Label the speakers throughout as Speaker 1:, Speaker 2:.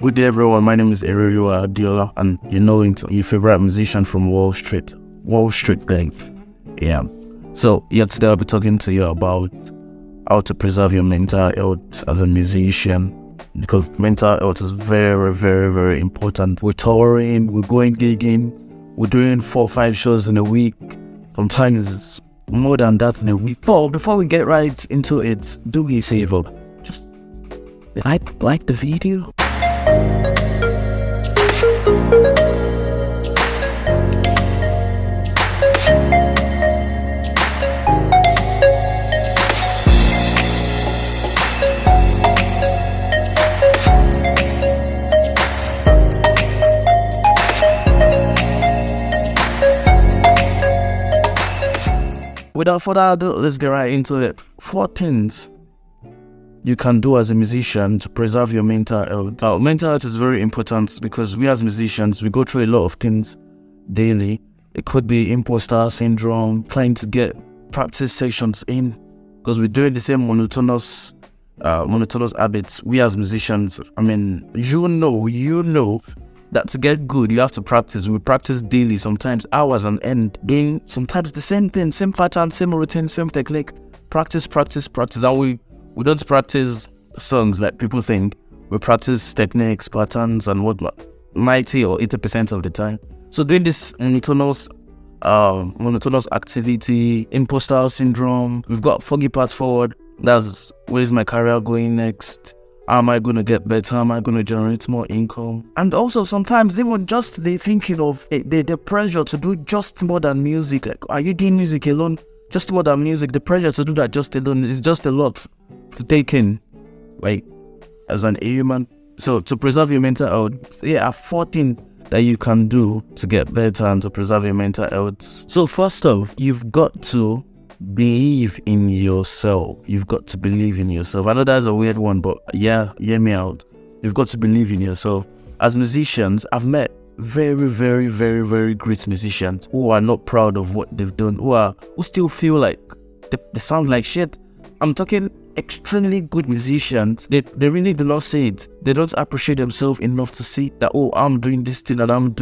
Speaker 1: Good day, everyone. My name is Ereriwa Adiola, and your favorite musician from Wall Street. Wall Street gang. Yeah. So, today I'll be talking to you about how to preserve your mental health as a musician, because mental health is very, very, very important. We're touring, we're going gigging, we're doing 4 or 5 shows in a week. Sometimes it's more than that in a week. But before we get right into it, do me a favor. Just like the video. Without further ado, let's get right into it. 4 things you can do as a musician to preserve your mental health. Now, mental health is very important because we as musicians, we go through a lot of things daily. It could be imposter syndrome, trying to get practice sessions in because we're doing the same monotonous habits. We as musicians, you know that to get good, you have to practice. We practice daily, sometimes hours on end, doing sometimes the same thing, same pattern, same routine, same technique. Practice. And we don't practice songs like people think. We practice techniques, patterns, and whatnot 90 or 80% of the time. So doing this monotonous activity, imposter syndrome, we've got foggy path forward. That's where's my career going next? How am I going to get better? How am I going to generate more income? And also sometimes even just the thinking of the pressure to do just more than music. Like, are you doing music alone? Just more than music. The pressure to do that just alone is just a lot to take in, like, as an human. So to preserve your mental health, there are 4 things that you can do to get better and to preserve your mental health. So first off, you've got to believe in yourself. You've got to believe in yourself. I know that's a weird one, but hear me out. You've got to believe in yourself. As musicians, I've met very, very, very, very great musicians who are not proud of what they've done, who still feel like they sound like shit. I'm talking extremely good musicians. They really do not say it. They don't appreciate themselves enough to see that, oh, I'm doing this thing and I'm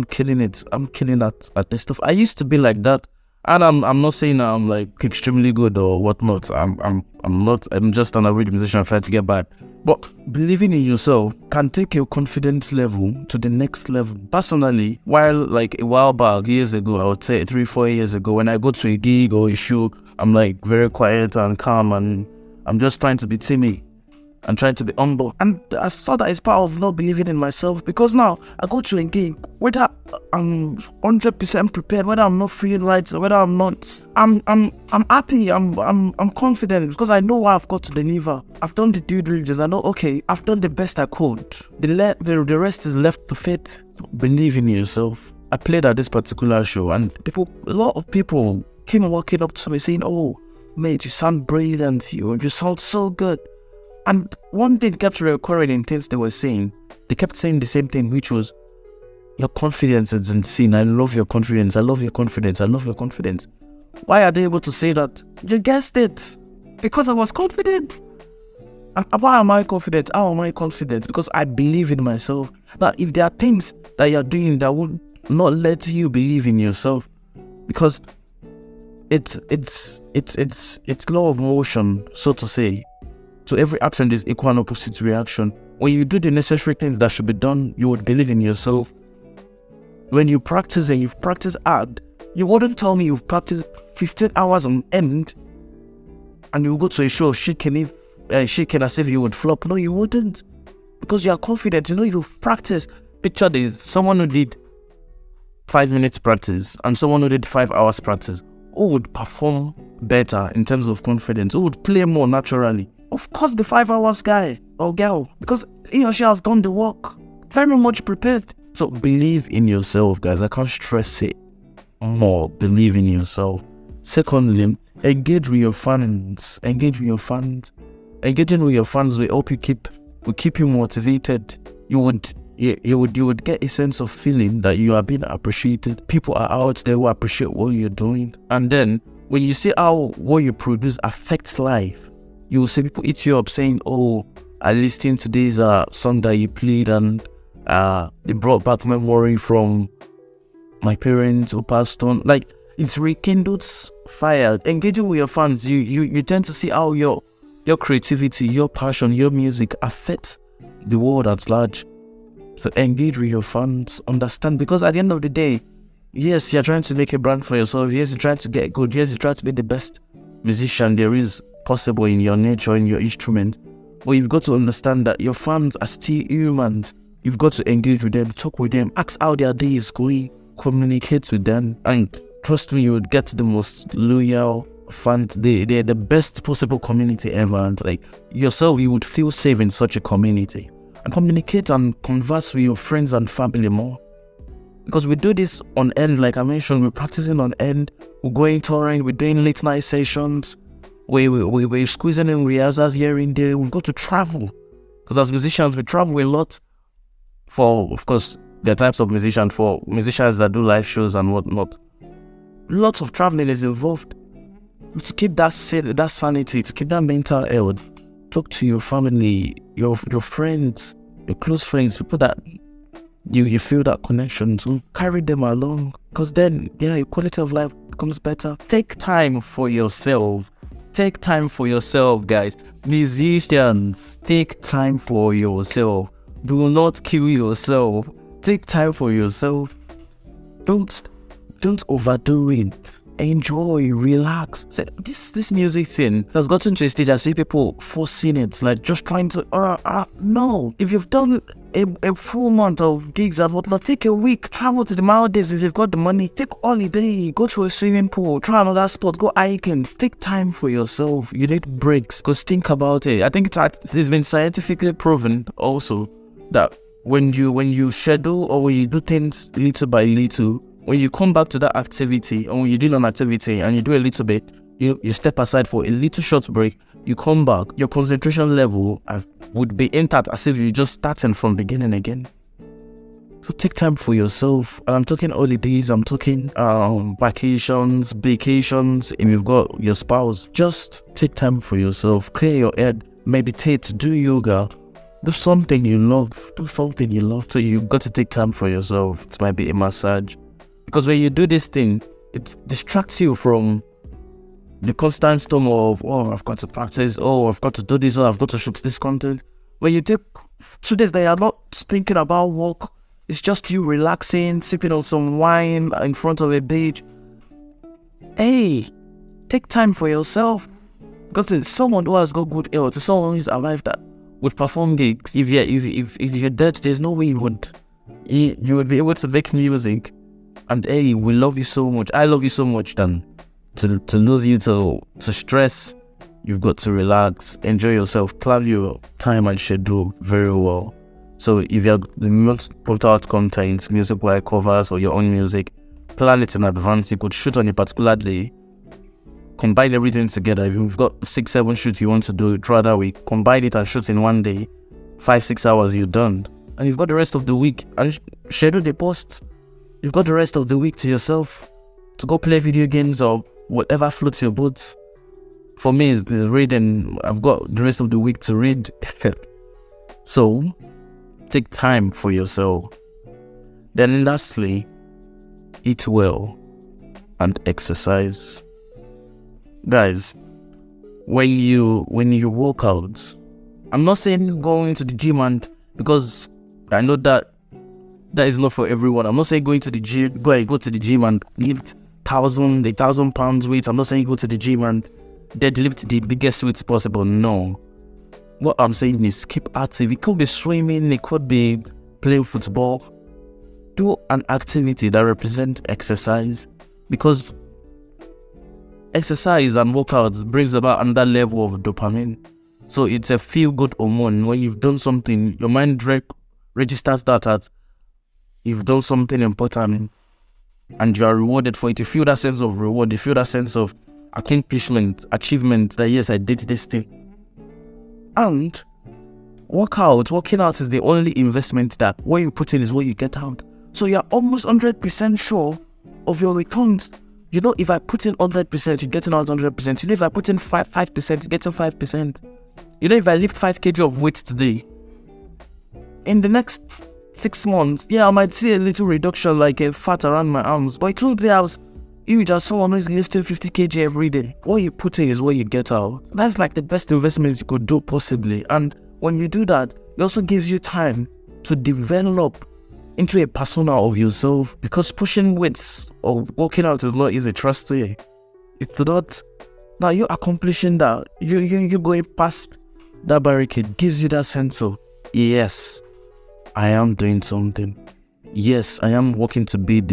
Speaker 1: killing it. I'm killing at this stuff. I used to be like that. And I'm not saying I'm like extremely good or whatnot. I'm not. I'm just an average musician trying to get by. But believing in yourself can take your confidence level to the next level. Personally, a while back, years ago, I would say 3-4 years ago, when I go to a gig or a show, I'm like very quiet and calm, and I'm just trying to be timid and trying to be humble. And I saw that it's part of not believing in myself, because now I go to a gig, whether I'm 100% prepared, whether I'm not feeling right, or whether I'm not, I'm happy, I'm confident, because I know what I've got to deliver. I've done the due diligence. I know, okay, I've done the best I could. The rest is left to fate. Believe in yourself. I played at this particular show, and a lot of people came walking up to me saying, "Oh, mate, you sound brilliant. You sound so good." And one thing kept recurring in things they were saying. They kept saying the same thing, which was, your confidence is insane. I love your confidence. I love your confidence. I love your confidence. Why are they able to say that? You guessed it. Because I was confident. And why am I confident? How am I confident? Because I believe in myself. Now, if there are things that you're doing that would not let you believe in yourself, because it's law of motion, so to say. So every action is equal and opposite reaction. When you do the necessary things that should be done, you would believe in yourself. When you practice and you've practiced hard, you wouldn't tell me you've practiced 15 hours on end and you go to a show shaking as if you would flop. No, you wouldn't. Because you are confident. You know you've practiced. Picture this. Someone who did 5 minutes practice and someone who did 5 hours practice. Who would perform better in terms of confidence? Who would play more naturally? Of course, the 5 hours guy or girl, because he or she has done the work, very much prepared. So believe in yourself, guys. I can't stress it more. Believe in yourself. Secondly, engage with your fans. Engaging with your fans will keep you motivated. You would get a sense of feeling that you are being appreciated. People are out there who appreciate what you're doing. And then when you see how what you produce affects life, you will see people eat you up saying, oh, I listened to this song that you played, and it brought back memory from my parents who passed on. Like, it's rekindled fire. Engaging with your fans, you tend to see how your creativity, your passion, your music affects the world at large. So engage with your fans, understand, because at the end of the day, yes, you're trying to make a brand for yourself. Yes, you're trying to get good. Yes, you're trying to be the best musician there is possible in your nature, in your instrument. But you've got to understand that your fans are still humans. You've got to engage with them, talk with them, ask how their day is going, communicate with them, and trust me, you would get the most loyal fans. They're the best possible community ever. And like yourself, you would feel safe in such a community. And communicate and converse with your friends and family more. Because we do this on end, like I mentioned, we're practicing on end, we're going touring, we're doing late night sessions, we're squeezing in rehearsals here and there. We've got to travel. Because as musicians, we travel a lot. For, of course, there are types of musicians, for musicians that do live shows and whatnot. Lots of traveling is involved. To keep that sanity, to keep that mental health, talk to your family, your friends, your close friends, people that you feel that connection to, carry them along, because then your quality of life becomes better. Take time for yourself. Take time for yourself, guys. Musicians, take time for yourself. Do not kill yourself. Take time for yourself. Don't overdo it. Enjoy, relax. This music thing has gotten to a stage I see people forcing it, like just trying to no. If you've done a full month of gigs and whatnot, take a week, travel to the Maldives if you've got the money, take holiday, go to a swimming pool, try another sport, go hiking. Take time for yourself. You need breaks, because think about it. I think it's been scientifically proven also that when you schedule or when you do things little by little, when you come back to that activity, or when you do an activity and you do a little bit, you step aside for a little short break, you come back, your concentration level would be intact as if you're just starting from beginning again. So take time for yourself. And I'm talking holidays, I'm talking vacations, if you've got your spouse. Just take time for yourself, clear your head, meditate, do yoga, do something you love, So you've got to take time for yourself. It might be a massage. Because when you do this thing, it distracts you from the constant storm of, I've got to practice, I've got to do this, I've got to shoot this content. When you take 2 days that you're not thinking about work, it's just you relaxing, sipping on some wine in front of a beach. Hey, take time for yourself. Because it's someone who has got good health, it's someone who is alive that would perform gigs. If you're dead, there's no way you would be able to make music. And hey, we love you so much. I love you so much. Then to lose you to stress, you've got to relax, enjoy yourself, plan your time and schedule very well. So if you want to put out content, music like covers or your own music, plan it in advance. You could shoot on a particular day, combine everything together. If you've got 6-7 shoots you want to do throughout that week, combine it and shoot in one day, 5-6 hours, you're done. And you've got the rest of the week and schedule the posts. You've got the rest of the week to yourself to go play video games or whatever floats your boat. For me, it's reading. I've got the rest of the week to read. So, take time for yourself. Then lastly, eat well and exercise. Guys, when you work out, I'm not saying going to the gym, and because I know that is not for everyone. I'm not saying go to the gym and lift 1,000 pounds weight. I'm not saying go to the gym and deadlift the biggest weights possible. No. What I'm saying is keep active. It could be swimming, it could be playing football. Do an activity that represents exercise, because exercise and workouts brings about another level of dopamine. So it's a feel-good hormone. When you've done something, your mind registers that as you've done something important and you are rewarded for it. You feel that sense of reward, you feel that sense of accomplishment, achievement, that yes, I did this thing. And working out is the only investment that what you put in is what you get out. So you're almost 100% sure of your returns. You know, if I put in 100%, you're getting out 100%. You know, if I put in 5%, you're getting 5%. You know, if I lift 5 kg of weight today, in the next 6 months, yeah, I might see a little reduction, like a fat around my arms, but it won't be as huge as someone who's lifting 50 kg every day. What you put in is what you get out. That's like the best investment you could do possibly. And when you do that, it also gives you time to develop into a persona of yourself, because pushing weights or working out is not easy, trust me. It's not. Now you're accomplishing that. You're going past that barricade, gives you that sense of, yes, I am doing something. Yes, I am working to being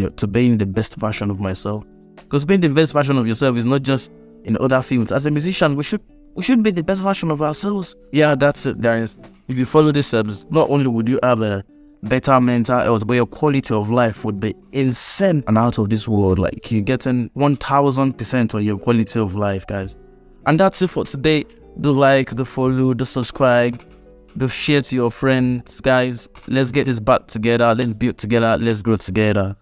Speaker 1: the best version of myself. Because being the best version of yourself is not just in other fields. As a musician, we should be the best version of ourselves. Yeah, that's it, guys. If you follow these steps, not only would you have a better mental health, but your quality of life would be insane and out of this world. Like, you're getting 1000% on your quality of life, guys. And that's it for today. Do like, do follow, do subscribe, do share to your friends, guys. Let's get this back together. Let's build together. Let's grow together.